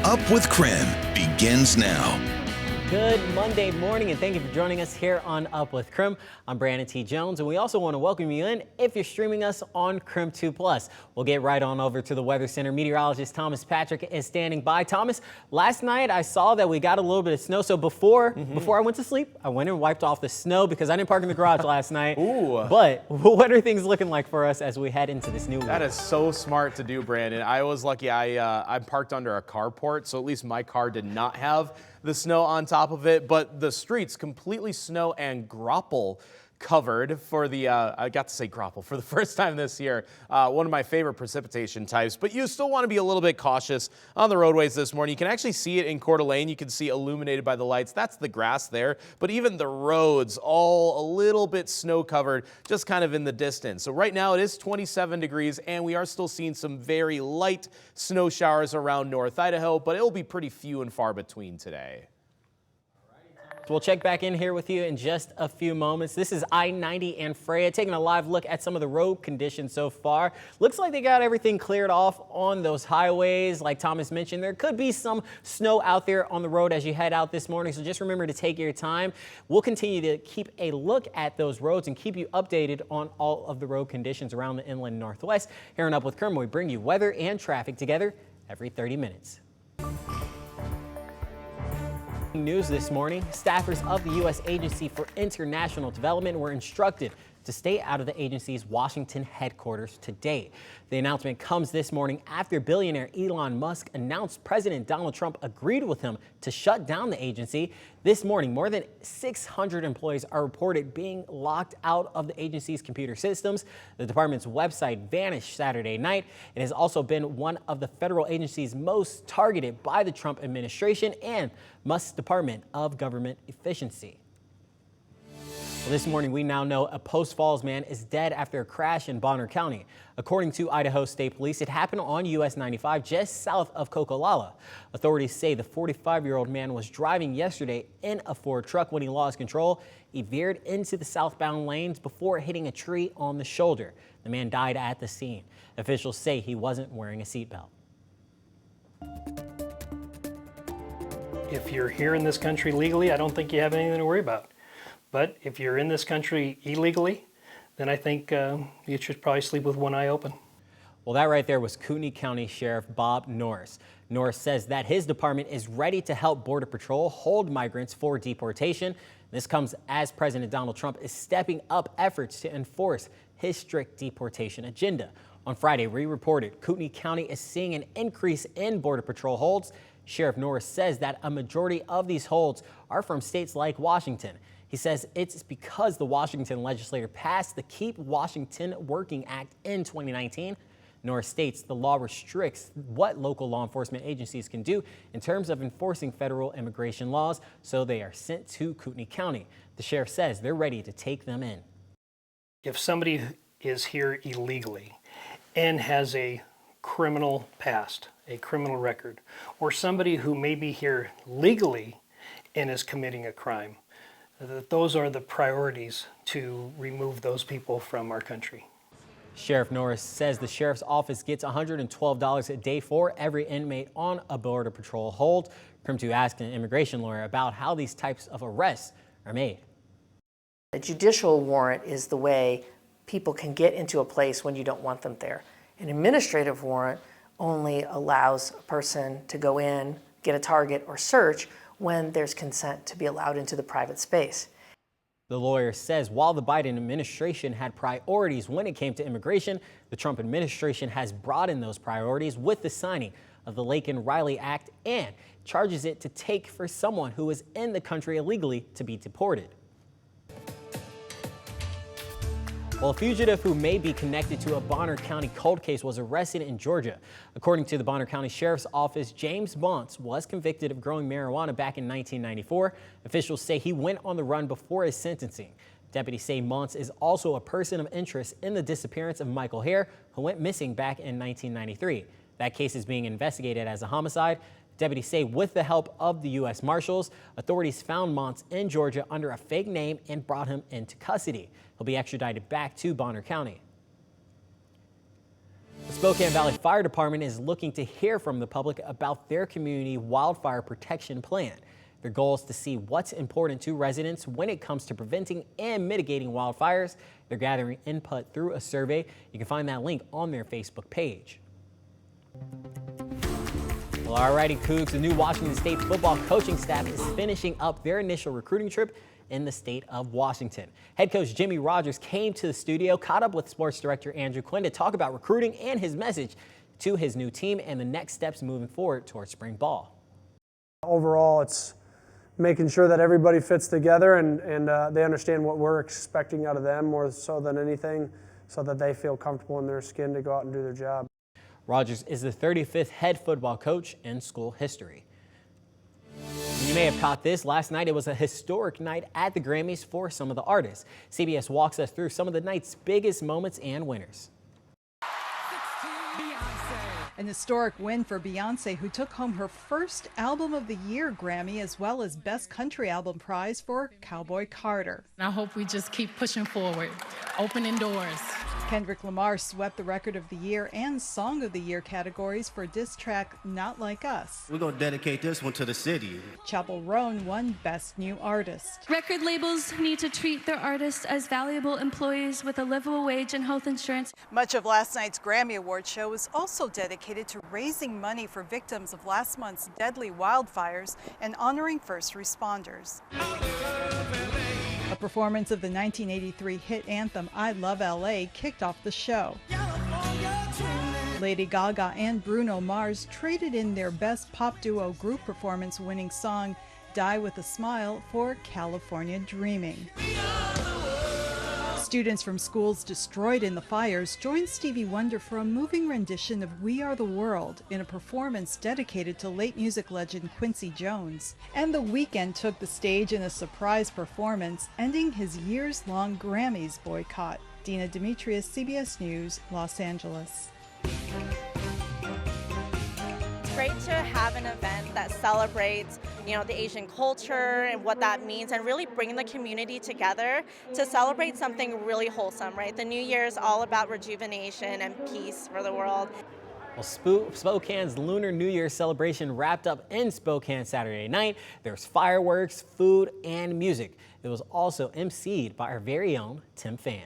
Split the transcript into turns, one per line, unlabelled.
Up with KREM begins now.
Good Monday morning, and thank you for joining us here on Up with KREM. I'm Brandon T. Jones, and we also want to welcome you in if you're streaming us on KREM 2+. We'll get right on over to the Weather Center. Meteorologist Thomas Patrick is standing by. Thomas, last night I saw that we got a little bit of snow, so before I went to sleep, I went and wiped off the snow because I didn't park in the garage last night.
Ooh.
But what are things looking like for us as we head into this new week?
That is so smart to do, Brandon. I was lucky. I'm parked under a carport, so at least my car did not have the snow on top of it, but the streets completely snow and grapple covered for the, I got to say grapple for the first time this year, one of my favorite precipitation types, but you still want to be a little bit cautious on the roadways this morning. You can actually see it in Coeur d'Alene. You can see illuminated by the lights. That's the grass there, but even the roads all a little bit snow covered, just kind of in the distance. So right now it is 27 degrees and we are still seeing some very light snow showers around North Idaho, but it'll be pretty few and far between today.
We'll check back in here with you in just a few moments. This is I-90 and Freya, taking a live look at some of the road conditions so far. Looks like they got everything cleared off on those highways. Like Thomas mentioned, there could be some snow out there on the road as you head out this morning, so just remember to take your time. We'll continue to keep a look at those roads and keep you updated on all of the road conditions around the inland Northwest. Here on Up with KREM, we bring you weather and traffic together every 30 minutes. News this morning, staffers of the U.S. Agency for International Development were instructed to stay out of the agency's Washington headquarters today. The announcement comes this morning after billionaire Elon Musk announced President Donald Trump agreed with him to shut down the agency. This morning, more than 600 employees are reported being locked out of the agency's computer systems. The department's website vanished Saturday night. It has also been one of the federal agencies most targeted by the Trump administration and Musk's Department of Government Efficiency. Well, this morning, we now know a Post Falls man is dead after a crash in Bonner County. According to Idaho State Police, it happened on US 95 just south of Kokolala. Authorities say the 45-year-old man was driving yesterday in a Ford truck when he lost control. He veered into the southbound lanes before hitting a tree on the shoulder. The man died at the scene. Officials say he wasn't wearing a seatbelt.
If you're here in this country legally, I don't think you have anything to worry about. But if you're in this country illegally, then I think you should probably sleep with one eye open.
Well, that right there was Kootenai County Sheriff Bob Norris. Norris says that his department is ready to help Border Patrol hold migrants for deportation. This comes as President Donald Trump is stepping up efforts to enforce his strict deportation agenda. On Friday, we reported Kootenai County is seeing an increase in Border Patrol holds. Sheriff Norris says that a majority of these holds are from states like Washington. He says it's because the Washington legislature passed the Keep Washington Working Act in 2019. Norris states the law restricts what local law enforcement agencies can do in terms of enforcing federal immigration laws, so they are sent to Kootenai County. The sheriff says they're ready to take them in.
If somebody is here illegally and has a criminal past, a criminal record, or somebody who may be here legally and is committing a crime, those are the priorities to remove those people from our country.
Sheriff Norris says the sheriff's office gets $112 a day for every inmate on a Border Patrol hold. KREM 2 asked an immigration lawyer about how these types of arrests are made.
A judicial warrant is the way people can get into a place when you don't want them there. An administrative warrant only allows a person to go in, get a target, or search when there's consent to be allowed into the private space.
The lawyer says while the Biden administration had priorities when it came to immigration, the Trump administration has broadened those priorities with the signing of the Laken-Riley Act and charges it to take for someone who is in the country illegally to be deported. Well, a fugitive who may be connected to a Bonner County cold case was arrested in Georgia. According to the Bonner County Sheriff's Office, James Montz was convicted of growing marijuana back in 1994. Officials say he went on the run before his sentencing. Deputies say Montz is also a person of interest in the disappearance of Michael Hare, who went missing back in 1993. That case is being investigated as a homicide. Deputies say with the help of the U.S. Marshals, authorities found Montz in Georgia under a fake name and brought him into custody. He'll be extradited back to Bonner County. Spokane Valley Fire Department is looking to hear from the public about their community wildfire protection plan. Their goal is to see what's important to residents when it comes to preventing and mitigating wildfires. They're gathering input through a survey. You can find that link on their Facebook page. Well, alrighty, Cougs, the new Washington State football coaching staff is finishing up their initial recruiting trip in the state of Washington. Head coach Jimmy Rogers came to the studio, caught up with sports director Andrew Quinn to talk about recruiting and his message to his new team and the next steps moving forward towards spring ball.
Overall, it's making sure that everybody fits together and they understand what we're expecting out of them more so than anything, so that they feel comfortable in their skin to go out and do their job.
Rogers is the 35th head football coach in school history. You may have caught this. Last night it was a historic night at the Grammys for some of the artists. CBS walks us through some of the night's biggest moments and winners.
An historic win for Beyonce, who took home her first Album of the Year Grammy, as well as Best Country Album prize for Cowboy Carter.
I hope we just keep pushing forward, opening doors.
Kendrick Lamar swept the Record of the Year and Song of the Year categories for diss track Not Like Us.
We're going to dedicate this one to the city.
Chappell Roan won Best New Artist.
Record labels need to treat their artists as valuable employees with a livable wage and health insurance.
Much of last night's Grammy Award show was also dedicated to raising money for victims of last month's deadly wildfires and honoring first responders.
A performance of the 1983 hit anthem I Love LA kicked off the show. Lady Gaga and Bruno Mars traded in their Best Pop Duo Group Performance winning song Die With a Smile for California Dreaming. Students from schools destroyed in the fires joined Stevie Wonder for a moving rendition of We Are the World in a performance dedicated to late music legend Quincy Jones. And The Weeknd took the stage in a surprise performance, ending his years-long Grammys boycott. Dina Demetrius, CBS News, Los Angeles.
It's great to have an event that celebrates, the Asian culture and what that means, and really bringing the community together to celebrate something really wholesome, right? The New Year is all about rejuvenation and peace for the world.
Well, Spokane's Lunar New Year celebration wrapped up in Spokane Saturday night. There's fireworks, food, and music. It was also emceed by our very own Tim Pham.